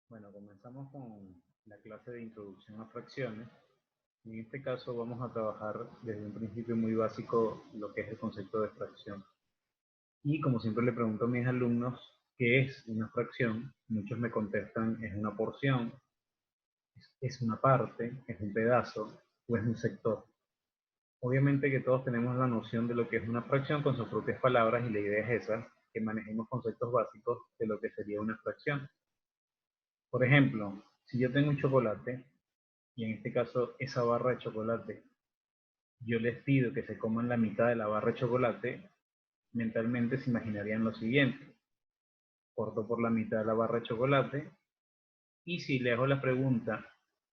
Bueno, comenzamos con la clase de introducción a fracciones. En este caso vamos a trabajar desde un principio muy básico lo que es el concepto de fracción. Y como siempre le pregunto a mis alumnos, ¿qué es una fracción? Muchos me contestan, es una porción, es una parte, es un pedazo o es un sector. Obviamente que todos tenemos la noción de lo que es una fracción con sus propias palabras y la idea es esa, que manejemos conceptos básicos de lo que sería una fracción. Por ejemplo, si yo tengo un chocolate, y en este caso esa barra de chocolate, yo les pido que se coman la mitad de la barra de chocolate, mentalmente se imaginarían lo siguiente: corto por la mitad de la barra de chocolate, y si le hago la pregunta,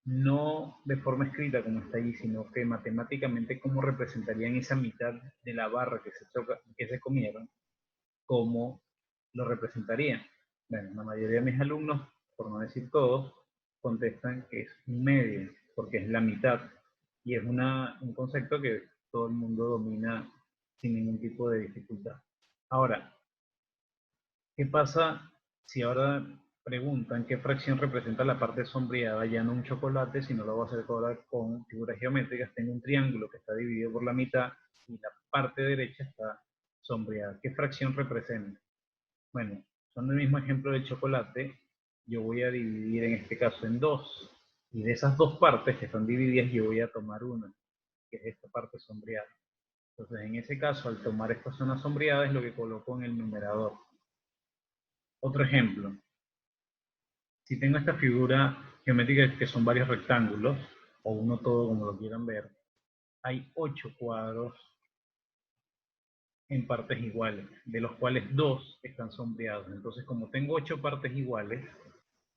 no de forma escrita como está allí, sino que matemáticamente cómo representarían esa mitad de la barra que se comieron, cómo lo representarían. Bueno, la mayoría de mis alumnos, por no decir todos, contestan que es un medio, porque es la mitad. Y es un concepto que todo el mundo domina sin ningún tipo de dificultad. Ahora, ¿qué pasa si ahora preguntan qué fracción representa la parte sombreada? Ya no un chocolate, sino lo voy a hacer ahora con figuras geométricas. Tengo un triángulo que está dividido por la mitad y la parte derecha está sombreada. ¿Qué fracción representa? Bueno, usando el mismo ejemplo del chocolate, yo voy a dividir en este caso en dos. Y de esas dos partes que están divididas, yo voy a tomar una, que es esta parte sombreada. Entonces, en ese caso, al tomar esta zona sombreada es lo que coloco en el numerador. Otro ejemplo, si tengo esta figura geométrica que son varios rectángulos, o uno todo como lo quieran ver, hay 8 cuadros en partes iguales, de los cuales 2 están sombreados. Entonces, como tengo 8 partes iguales,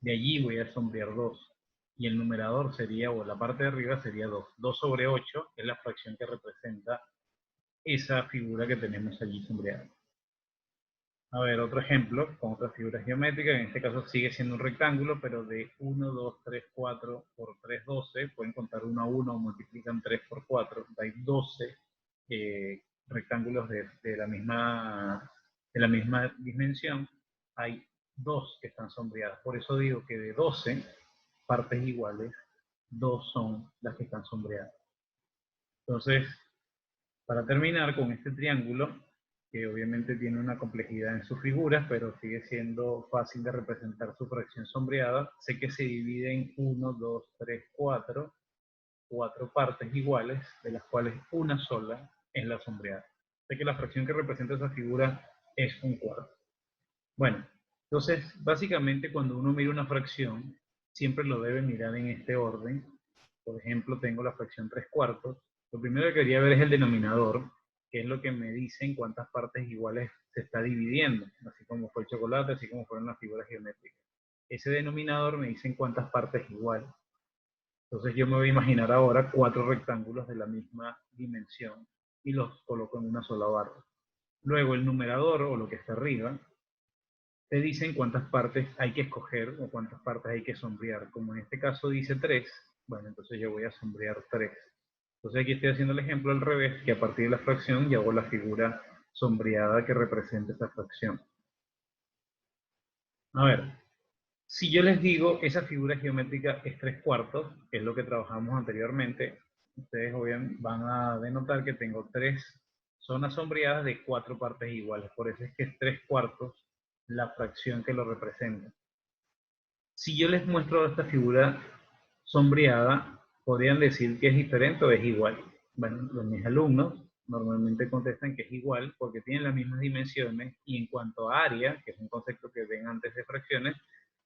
de allí voy a sombrear 2. Y el numerador sería, o la parte de arriba sería 2. 2 sobre 8 es la fracción que representa esa figura que tenemos allí sombreada. A ver, otro ejemplo con otras figuras geométricas. En este caso sigue siendo un rectángulo, pero de 1, 2, 3, 4 por 3, 12. Pueden contar 1 a 1 o multiplican 3 por 4. Hay 12 rectángulos de la misma dimensión. Hay 2 que están sombreadas. Por eso digo que de 12 partes iguales, 2 son las que están sombreadas. Entonces, para terminar con este triángulo, que obviamente tiene una complejidad en sus figuras, pero sigue siendo fácil de representar su fracción sombreada, sé que se divide en 1, 2, 3, 4, 4 partes iguales, de las cuales una sola es la sombreada. Sé que la fracción que representa esa figura es un cuarto. Bueno, entonces, básicamente cuando uno mira una fracción, siempre lo debe mirar en este orden. Por ejemplo, tengo la fracción 3 cuartos. Lo primero que quería ver es el denominador, que es lo que me dice en cuántas partes iguales se está dividiendo, así como fue el chocolate, así como fueron las figuras geométricas. Ese denominador me dice en cuántas partes iguales. Entonces yo me voy a imaginar ahora 4 rectángulos de la misma dimensión y los coloco en una sola barra. Luego el numerador, o lo que está arriba, te dicen cuántas partes hay que escoger o cuántas partes hay que sombrear. Como en este caso dice 3, bueno, entonces yo voy a sombrear 3. Entonces aquí estoy haciendo el ejemplo al revés, que a partir de la fracción yo hago la figura sombreada que representa esa fracción. A ver, si yo les digo esa figura geométrica es 3 cuartos, que es lo que trabajamos anteriormente, ustedes van a denotar que tengo 3 zonas sombreadas de 4 partes iguales. Por eso es que es 3 cuartos la fracción que lo representa. Si yo les muestro esta figura sombreada, podrían decir que es diferente o es igual. Bueno, mis alumnos normalmente contestan que es igual porque tienen las mismas dimensiones y en cuanto a área, que es un concepto que ven antes de fracciones,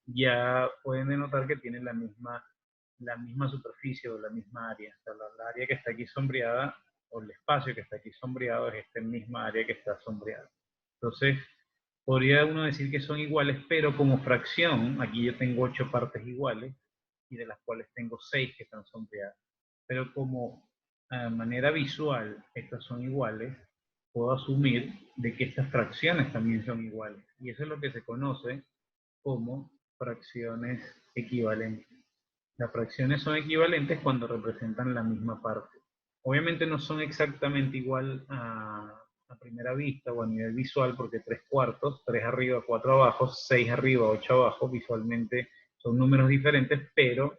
ya pueden denotar que tienen la misma superficie o la misma área. O sea, la área que está aquí sombreada o el espacio que está aquí sombreado es esta misma área que está sombreada. Entonces, podría uno decir que son iguales, pero como fracción, aquí yo tengo 8 partes iguales y de las cuales tengo 6 que están sombreadas. Pero como manera visual estas son iguales, puedo asumir de que estas fracciones también son iguales. Y eso es lo que se conoce como fracciones equivalentes. Las fracciones son equivalentes cuando representan la misma parte. Obviamente no son exactamente igual a primera vista o a nivel visual, porque 3 cuartos, 3 arriba, 4 abajo, 6 arriba, 8 abajo, visualmente Son números diferentes, pero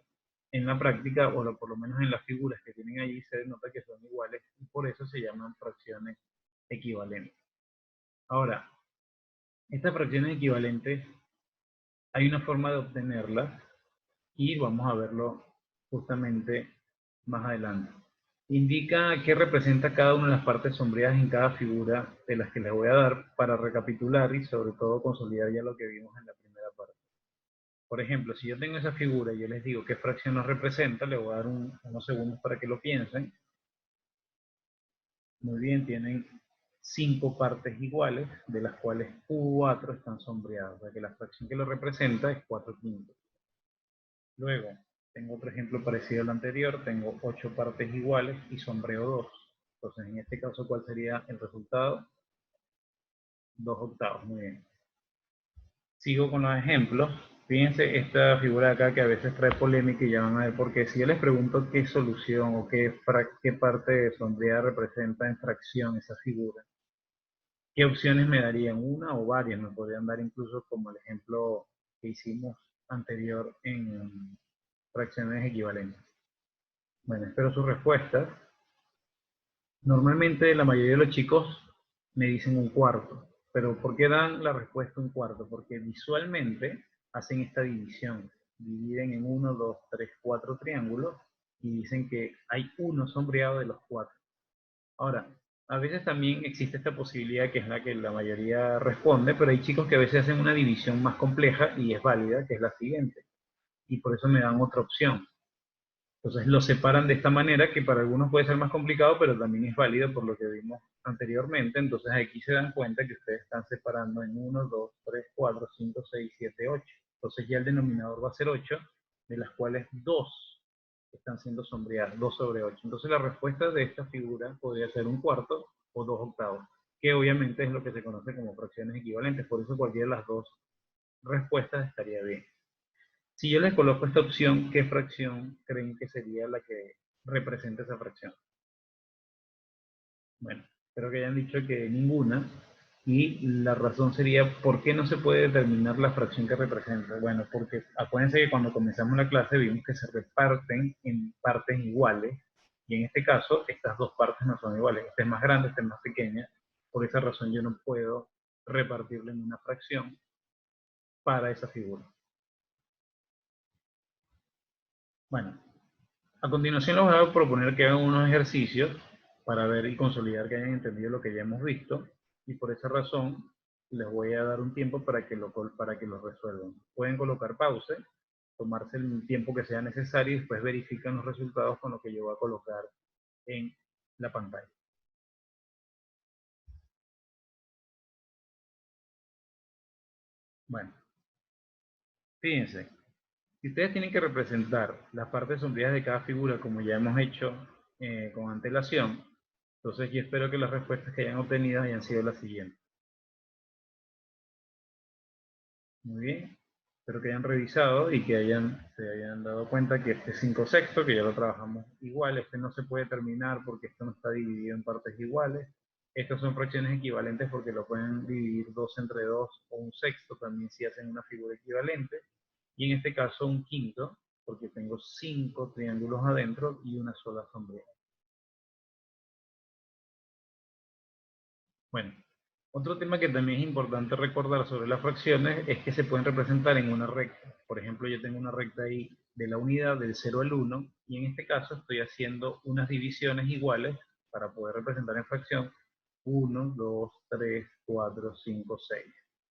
en la práctica, o por lo menos en las figuras que tienen allí, se denota que son iguales y por eso se llaman fracciones equivalentes. Ahora, estas fracciones equivalentes, hay una forma de obtenerlas y vamos a verlo justamente más adelante. Indica qué representa cada una de las partes sombreadas en cada figura de las que les voy a dar para recapitular y sobre todo consolidar ya lo que vimos en la primera parte. Por ejemplo, si yo tengo esa figura y yo les digo qué fracción nos representa, le voy a dar unos segundos para que lo piensen. Muy bien, tienen 5 partes iguales, de las cuales 4 están sombreadas. O sea que la fracción que lo representa es 4/5. Luego, tengo otro ejemplo parecido al anterior, tengo 8 partes iguales y sombreo 2. Entonces, en este caso, ¿cuál sería el resultado? 2/8, muy bien. Sigo con los ejemplos. Fíjense esta figura de acá que a veces trae polémica y ya van a ver por qué. Si yo les pregunto qué solución o qué parte sombreada representa en fracción esa figura, ¿qué opciones me darían? ¿Una o varias? Me podrían dar incluso como el ejemplo que hicimos anterior en fracciones equivalentes. Bueno, espero sus respuestas. Normalmente la mayoría de los chicos me dicen 1/4, pero ¿por qué dan la respuesta 1/4? Porque visualmente hacen esta división, dividen en 1, 2, 3, 4 triángulos y dicen que hay uno sombreado de los 4. Ahora, a veces también existe esta posibilidad que es la que la mayoría responde, pero hay chicos que a veces hacen una división más compleja y es válida, que es la siguiente, y por eso me dan otra opción. Entonces lo separan de esta manera, que para algunos puede ser más complicado, pero también es válido por lo que vimos anteriormente. Entonces aquí se dan cuenta que ustedes están separando en 1, 2, 3, 4, 5, 6, 7, 8. Entonces ya el denominador va a ser 8, de las cuales 2 están siendo sombreadas, 2/8. Entonces la respuesta de esta figura podría ser 1/4 o 2/8, que obviamente es lo que se conoce como fracciones equivalentes. Por eso cualquiera de las dos respuestas estaría bien. Si yo les coloco esta opción, ¿qué fracción creen que sería la que representa esa fracción? Bueno, espero que hayan dicho que ninguna. Y la razón sería, ¿por qué no se puede determinar la fracción que representa? Bueno, porque acuérdense que cuando comenzamos la clase vimos que se reparten en partes iguales. Y en este caso, estas dos partes no son iguales. Esta es más grande, esta es más pequeña. Por esa razón yo no puedo repartirle en una fracción para esa figura. Bueno, a continuación les voy a proponer que hagan unos ejercicios para ver y consolidar que hayan entendido lo que ya hemos visto, y por esa razón les voy a dar un tiempo para que lo resuelvan. Pueden colocar pausa, tomarse el tiempo que sea necesario y después verifican los resultados con lo que yo voy a colocar en la pantalla. Bueno, fíjense, si ustedes tienen que representar las partes sombrías de cada figura como ya hemos hecho con antelación, entonces yo espero que las respuestas que hayan obtenido hayan sido las siguientes. Muy bien. Espero que hayan revisado y que se hayan dado cuenta que este 5/6, que ya lo trabajamos igual, este no se puede terminar porque esto no está dividido en partes iguales. Estas son fracciones equivalentes porque lo pueden dividir 2 entre 2 o 1/6 también si hacen una figura equivalente. Y en este caso 1/5 porque tengo 5 triángulos adentro y una sola sombra. Bueno, otro tema que también es importante recordar sobre las fracciones es que se pueden representar en una recta. Por ejemplo, yo tengo una recta ahí de la unidad del 0 al 1 y en este caso estoy haciendo unas divisiones iguales para poder representar en fracción 1, 2, 3, 4, 5, 6.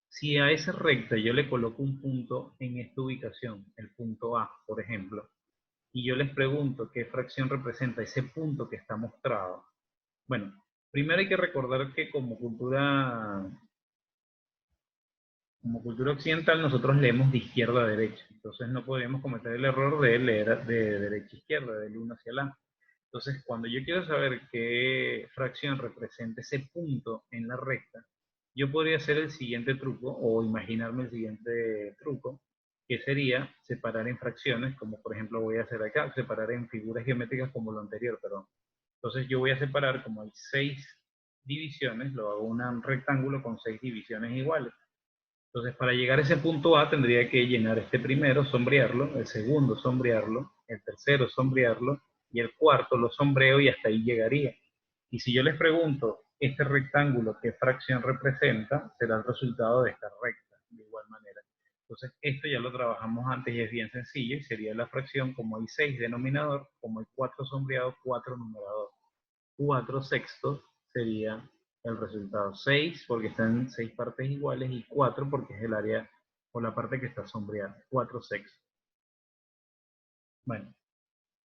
Si a esa recta yo le coloco un punto en esta ubicación, el punto A, por ejemplo, y yo les pregunto qué fracción representa ese punto que está mostrado. Bueno, primero hay que recordar que como cultura occidental nosotros leemos de izquierda a derecha, entonces no podemos cometer el error de leer de derecha a izquierda, del 1 hacia la. Entonces, cuando yo quiero saber qué fracción representa ese punto en la recta, yo podría hacer el siguiente truco o imaginarme el siguiente truco, que sería separar en fracciones, como por ejemplo voy a hacer acá, separar en figuras geométricas como lo anterior, perdón. Entonces yo voy a separar, como hay 6 divisiones, lo hago un rectángulo con 6 divisiones iguales. Entonces, para llegar a ese punto A tendría que llenar este primero, sombrearlo, el segundo, sombrearlo, el tercero, sombrearlo, y el cuarto lo sombreo y hasta ahí llegaría. Y si yo les pregunto, este rectángulo, ¿qué fracción representa? Será el resultado de esta recta, de igual manera. Entonces, esto ya lo trabajamos antes y es bien sencillo, y sería la fracción, como hay 6 denominador, como hay 4 sombreado, 4 numerador. 4 sextos sería el resultado. 6 porque están 6 partes iguales y 4 porque es el área o la parte que está sombreada. 4 sextos. Bueno,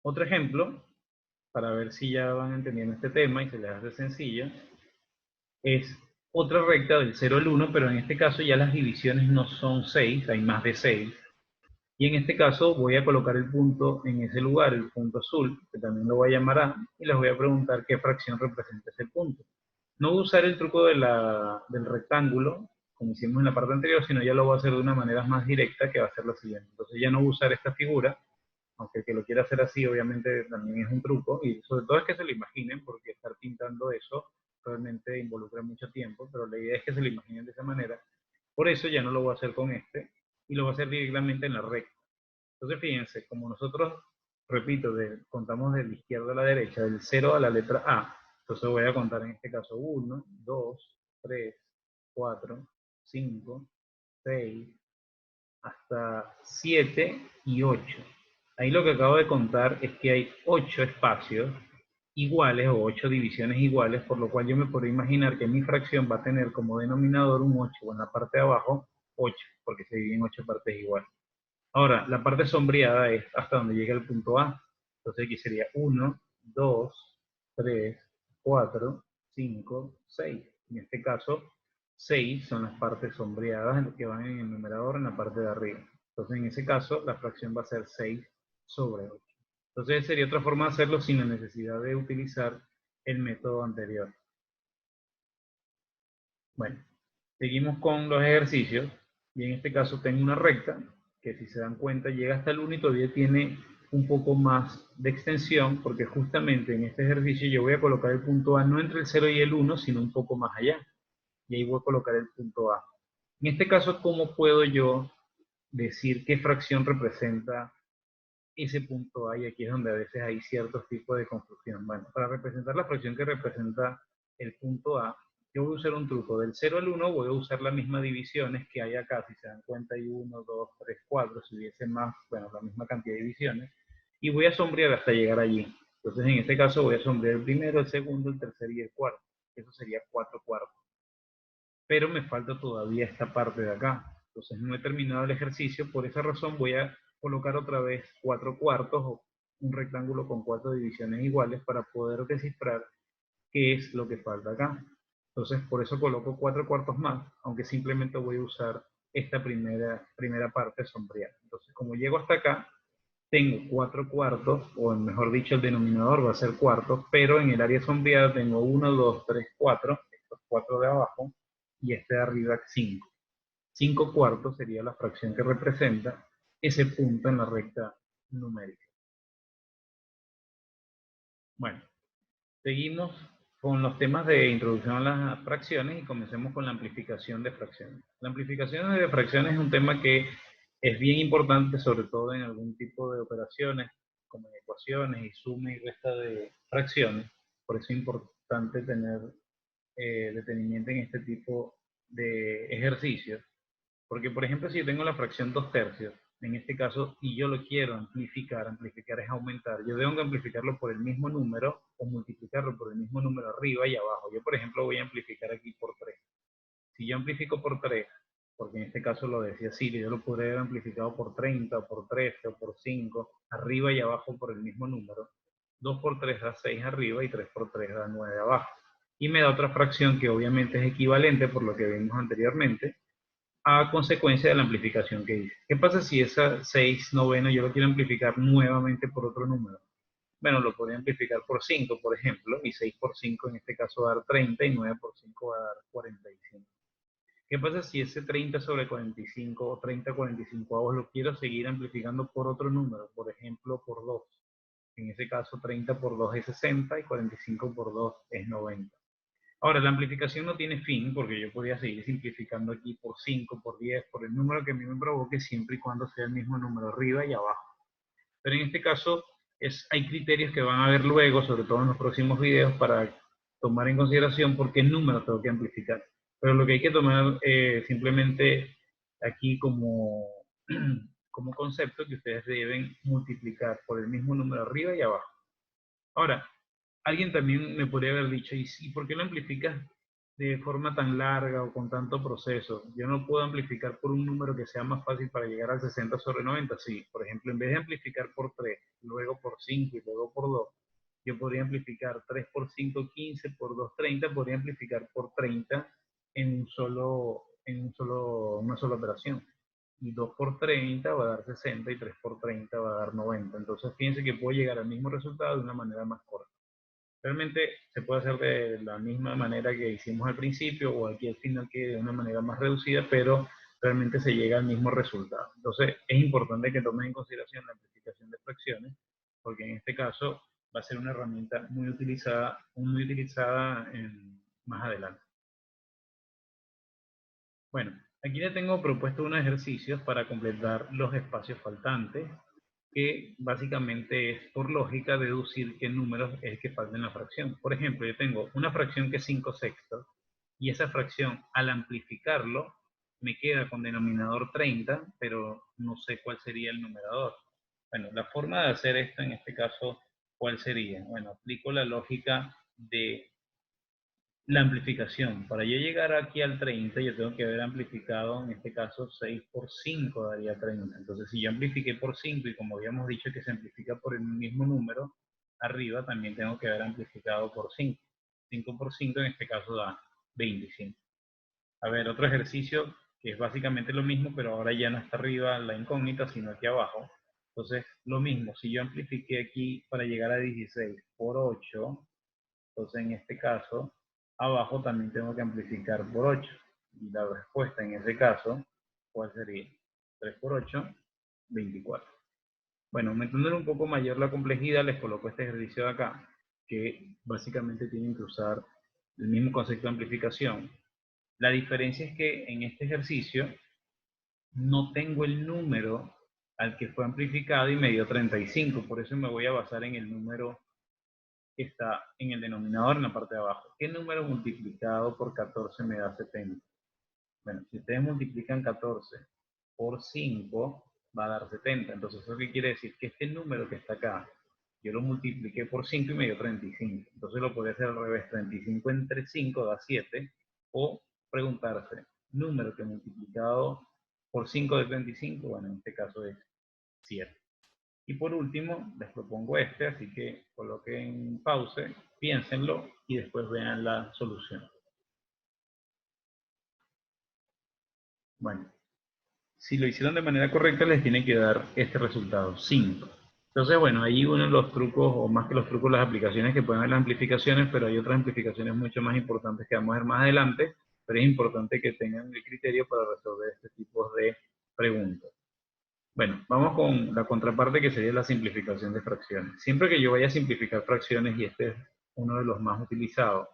otro ejemplo, para ver si ya van entendiendo este tema y se les hace sencillo, es otra recta del 0 al 1, pero en este caso ya las divisiones no son 6, hay más de 6. Y en este caso voy a colocar el punto en ese lugar, el punto azul, que también lo voy a llamar A, y les voy a preguntar qué fracción representa ese punto. No voy a usar el truco del rectángulo, como hicimos en la parte anterior, sino ya lo voy a hacer de una manera más directa, que va a ser la siguiente. Entonces ya no voy a usar esta figura, aunque el que lo quiera hacer así obviamente también es un truco, y sobre todo es que se lo imaginen, porque estar pintando eso realmente involucra mucho tiempo, pero la idea es que se lo imaginen de esa manera. Por eso ya no lo voy a hacer con este, y lo voy a hacer directamente en la recta. Entonces fíjense, como nosotros, repito, contamos de la izquierda a la derecha, del 0 a la letra A, entonces voy a contar en este caso 1, 2, 3, 4, 5, 6, hasta 7 y 8. Ahí lo que acabo de contar es que hay 8 espacios iguales o 8 divisiones iguales, por lo cual yo me podría imaginar que mi fracción va a tener como denominador un 8, o en la parte de abajo 8, porque se divide en 8 partes iguales. Ahora, la parte sombreada es hasta donde llega el punto A. Entonces aquí sería 1, 2, 3, 4, 5, 6. En este caso, 6 son las partes sombreadas que van en el numerador en la parte de arriba. Entonces en ese caso, la fracción va a ser 6 sobre 8. Entonces sería otra forma de hacerlo sin la necesidad de utilizar el método anterior. Bueno, seguimos con los ejercicios. Y en este caso tengo una recta que, si se dan cuenta, llega hasta el 1 y todavía tiene un poco más de extensión, porque justamente en este ejercicio yo voy a colocar el punto A no entre el 0 y el 1, sino un poco más allá. Y ahí voy a colocar el punto A. En este caso, ¿cómo puedo yo decir qué fracción representa ese punto A? Y aquí es donde a veces hay ciertos tipos de confusión. Bueno, para representar la fracción que representa el punto A, yo voy a usar un truco. Del 0 al 1 voy a usar las mismas divisiones que hay acá. Si se dan cuenta, hay 1, 2, 3, 4. Si hubiese más, bueno, la misma cantidad de divisiones. Y voy a sombrear hasta llegar allí. Entonces, en este caso, voy a sombrear el primero, el segundo, el tercero y el cuarto. Eso sería 4 cuartos. Pero me falta todavía esta parte de acá. Entonces, no he terminado el ejercicio. Por esa razón, voy a colocar otra vez 4 cuartos o un rectángulo con 4 divisiones iguales para poder descifrar qué es lo que falta acá. Entonces, por eso coloco 4 cuartos más, aunque simplemente voy a usar esta primera parte sombreada. Entonces, como llego hasta acá, tengo 4 cuartos, o mejor dicho, el denominador va a ser cuartos, pero en el área sombreada tengo 1, 2, 3, 4, estos 4 de abajo, y este de arriba 5. 5 cuartos sería la fracción que representa ese punto en la recta numérica. Bueno, seguimos con los temas de introducción a las fracciones y comencemos con la amplificación de fracciones. La amplificación de fracciones es un tema que es bien importante, sobre todo en algún tipo de operaciones, como en ecuaciones y suma y resta de fracciones. Por eso es importante tener detenimiento en este tipo de ejercicios. Porque, por ejemplo, si yo tengo la fracción 2 tercios, en este caso, y yo lo quiero amplificar, amplificar es aumentar, yo tengo que amplificarlo por el mismo número o multiplicarlo por el mismo número arriba y abajo. Yo, por ejemplo, voy a amplificar aquí por 3. Si yo amplifico por 3, porque en este caso lo decía Siri, yo lo podría haber amplificado por 30 o por 13 o por 5, arriba y abajo por el mismo número. 2 por 3 da 6 arriba y 3 por 3 da 9 abajo. Y me da otra fracción que obviamente es equivalente, por lo que vimos anteriormente, a consecuencia de la amplificación que hice. ¿Qué pasa si esa 6 noveno yo lo quiero amplificar nuevamente por otro número? Bueno, lo podría amplificar por 5, por ejemplo, y 6 por 5 en este caso va a dar 30 y 9 por 5 va a dar 45. ¿Qué pasa si ese 30 sobre 45 o 30 45 avos lo quiero seguir amplificando por otro número? Por ejemplo, por 2. En ese caso, 30 por 2 es 60 y 45 por 2 es 90. Ahora, la amplificación no tiene fin, porque yo podría seguir simplificando aquí por 5, por 10, por el número que a mí me provoque, siempre y cuando sea el mismo número arriba y abajo. Pero en este caso, hay criterios que van a ver luego, sobre todo en los próximos videos, para tomar en consideración por qué número tengo que amplificar. Pero lo que hay que tomar simplemente aquí como, como concepto que ustedes deben multiplicar por el mismo número arriba y abajo. Ahora, alguien también me podría haber dicho, ¿y por qué lo amplificas de forma tan larga o con tanto proceso? Yo no puedo amplificar por un número que sea más fácil para llegar al 60 sobre 90. Sí, por ejemplo, en vez de amplificar por 3, luego por 5 y luego por 2, yo podría amplificar 3 por 5, 15, por 2, 30, podría amplificar por 30 una sola operación. Y 2 por 30 va a dar 60 y 3 por 30 va a dar 90. Entonces, fíjense que puedo llegar al mismo resultado de una manera más corta. Realmente se puede hacer de la misma manera que hicimos al principio o aquí al final que de una manera más reducida, pero realmente se llega al mismo resultado. Entonces es importante que tomen en consideración la amplificación de fracciones, porque en este caso va a ser una herramienta muy utilizada más adelante. Bueno, aquí le tengo propuesto unos ejercicios para completar los espacios faltantes, que básicamente es por lógica deducir qué números es el que falta en la fracción. Por ejemplo, yo tengo una fracción que es 5 sextos, y esa fracción al amplificarlo me queda con denominador 30, pero no sé cuál sería el numerador. Bueno, la forma de hacer esto en este caso, ¿cuál sería? Bueno, aplico la lógica de la amplificación. Para yo llegar aquí al 30, yo tengo que haber amplificado, en este caso, 6 por 5 daría 30. Entonces, si yo amplifiqué por 5 y como habíamos dicho que se amplifica por el mismo número, arriba también tengo que haber amplificado por 5. 5 por 5 en este caso da 25. A ver, otro ejercicio que es básicamente lo mismo, pero ahora ya no está arriba la incógnita, sino aquí abajo. Entonces, lo mismo, si yo amplifiqué aquí para llegar a 16 por 8, entonces, en este caso, abajo también tengo que amplificar por 8. Y la respuesta en ese caso, ¿cuál sería? 3 por 8, 24. Bueno, aumentando un poco mayor la complejidad, les coloco este ejercicio de acá, que básicamente tienen que usar el mismo concepto de amplificación. La diferencia es que en este ejercicio no tengo el número al que fue amplificado y me dio 35. Por eso me voy a basar en el número que está en el denominador en la parte de abajo. ¿Qué número multiplicado por 14 me da 70? Bueno, si ustedes multiplican 14 por 5, va a dar 70. Entonces, ¿eso qué quiere decir? Que este número que está acá, yo lo multipliqué por 5 y me dio 35. Entonces lo podría hacer al revés. 35 entre 5 da 7. O preguntarse, número que multiplicado por 5 de 35, bueno, en este caso es 7. Y por último, les propongo este, así que coloquen pause, piénsenlo y después vean la solución. Bueno, si lo hicieron de manera correcta, les tiene que dar este resultado, 5. Entonces, bueno, ahí uno de los trucos, o más que los trucos, las aplicaciones que pueden ver las amplificaciones, pero hay otras amplificaciones mucho más importantes que vamos a ver más adelante, pero es importante que tengan el criterio para resolver este tipo de preguntas. Bueno, vamos con la contraparte que sería la simplificación de fracciones. Siempre que yo vaya a simplificar fracciones, y este es uno de los más utilizados,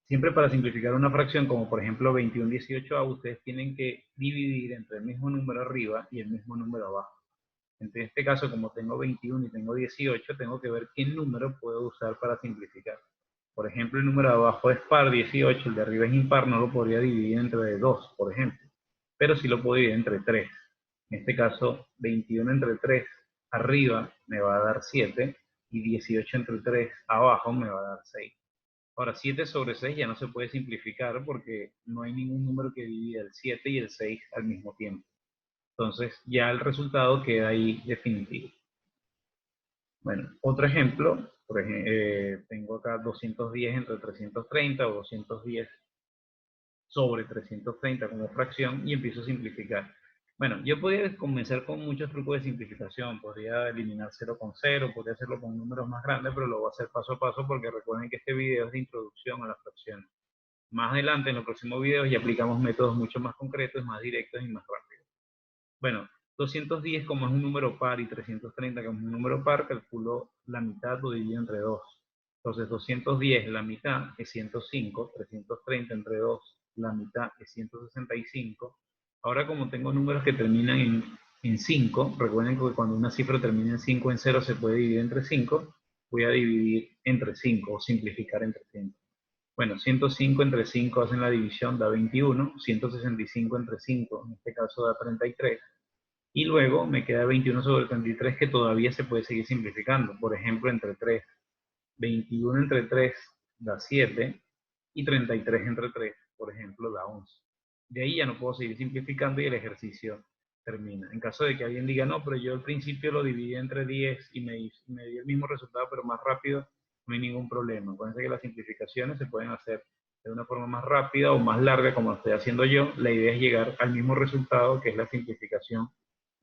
siempre para simplificar una fracción, como por ejemplo 21/18, ustedes tienen que dividir entre el mismo número arriba y el mismo número abajo. En este caso, como tengo 21 y tengo 18, tengo que ver qué número puedo usar para simplificar. Por ejemplo, el número de abajo es par, 18, el de arriba es impar, no lo podría dividir entre 2, por ejemplo. Pero sí lo puedo dividir entre 3. En este caso, 21 entre 3 arriba me va a dar 7 y 18 entre 3 abajo me va a dar 6. Ahora, 7 sobre 6 ya no se puede simplificar porque no hay ningún número que divida el 7 y el 6 al mismo tiempo. Entonces, ya el resultado queda ahí definitivo. Bueno, otro ejemplo, tengo acá 210 entre 330 o 210 sobre 330 como fracción y empiezo a simplificar. Bueno, yo podría comenzar con muchos trucos de simplificación, podría eliminar 0,0, podría hacerlo con números más grandes, pero lo voy a hacer paso a paso porque recuerden que este video es de introducción a las fracciones. Más adelante, en los próximos videos, ya aplicamos métodos mucho más concretos, más directos y más rápidos. Bueno, 210 como es un número par y 330 como es un número par, calculo la mitad, lo divido entre 2. Entonces 210, la mitad es 105, 330 entre 2, la mitad es 165. Ahora como tengo números que terminan en 5, recuerden que cuando una cifra termina en 5 en 0 se puede dividir entre 5, voy a dividir entre 5 o simplificar entre 5. Bueno, 105 entre 5 hacen la división, da 21, 165 entre 5, en este caso da 33, y luego me queda 21 sobre 33 que todavía se puede seguir simplificando, por ejemplo entre 3. 21 entre 3 da 7 y 33 entre 3, por ejemplo, da 11. De ahí ya no puedo seguir simplificando y el ejercicio termina. En caso de que alguien diga, no, pero yo al principio lo dividí entre 10 y me dio el mismo resultado, pero más rápido, no hay ningún problema. Acuérdense que las simplificaciones se pueden hacer de una forma más rápida o más larga, como lo estoy haciendo yo. La idea es llegar al mismo resultado, que es la simplificación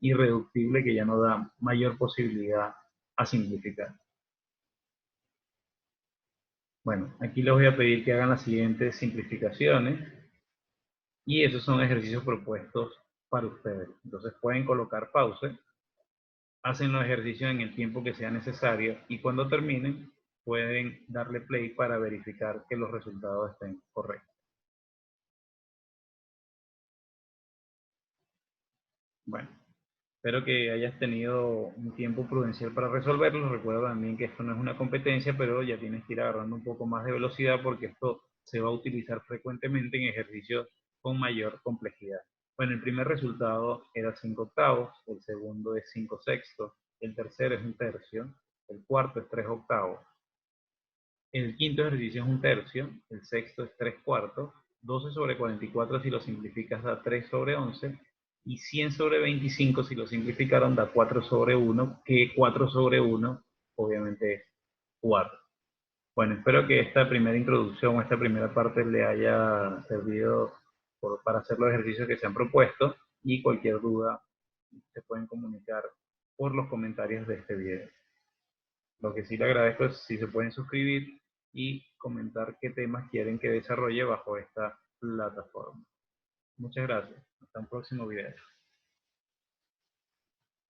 irreductible, que ya no da mayor posibilidad a simplificar. Bueno, aquí les voy a pedir que hagan las siguientes simplificaciones y esos son ejercicios propuestos para ustedes. Entonces pueden colocar pausa, hacen los ejercicios en el tiempo que sea necesario y cuando terminen pueden darle play para verificar que los resultados estén correctos. Bueno, espero que hayas tenido un tiempo prudencial para resolverlo. Recuerda también que esto no es una competencia, pero ya tienes que ir agarrando un poco más de velocidad porque esto se va a utilizar frecuentemente en ejercicios con mayor complejidad. Bueno, el primer resultado era 5 octavos, el segundo es 5 sextos, el tercero es un tercio, el cuarto es 3 octavos, el quinto ejercicio es un tercio, el sexto es 3 cuartos, 12 sobre 44 si lo simplificas da 3 sobre 11, y 100 sobre 25 si lo simplificaron da 4 sobre 1, que 4 sobre 1 obviamente es 4. Bueno, espero que esta primera introducción o esta primera parte le haya servido para hacer los ejercicios que se han propuesto y cualquier duda se pueden comunicar por los comentarios de este video. Lo que sí le agradezco es si se pueden suscribir y comentar qué temas quieren que desarrolle bajo esta plataforma. Muchas gracias. Hasta un próximo video.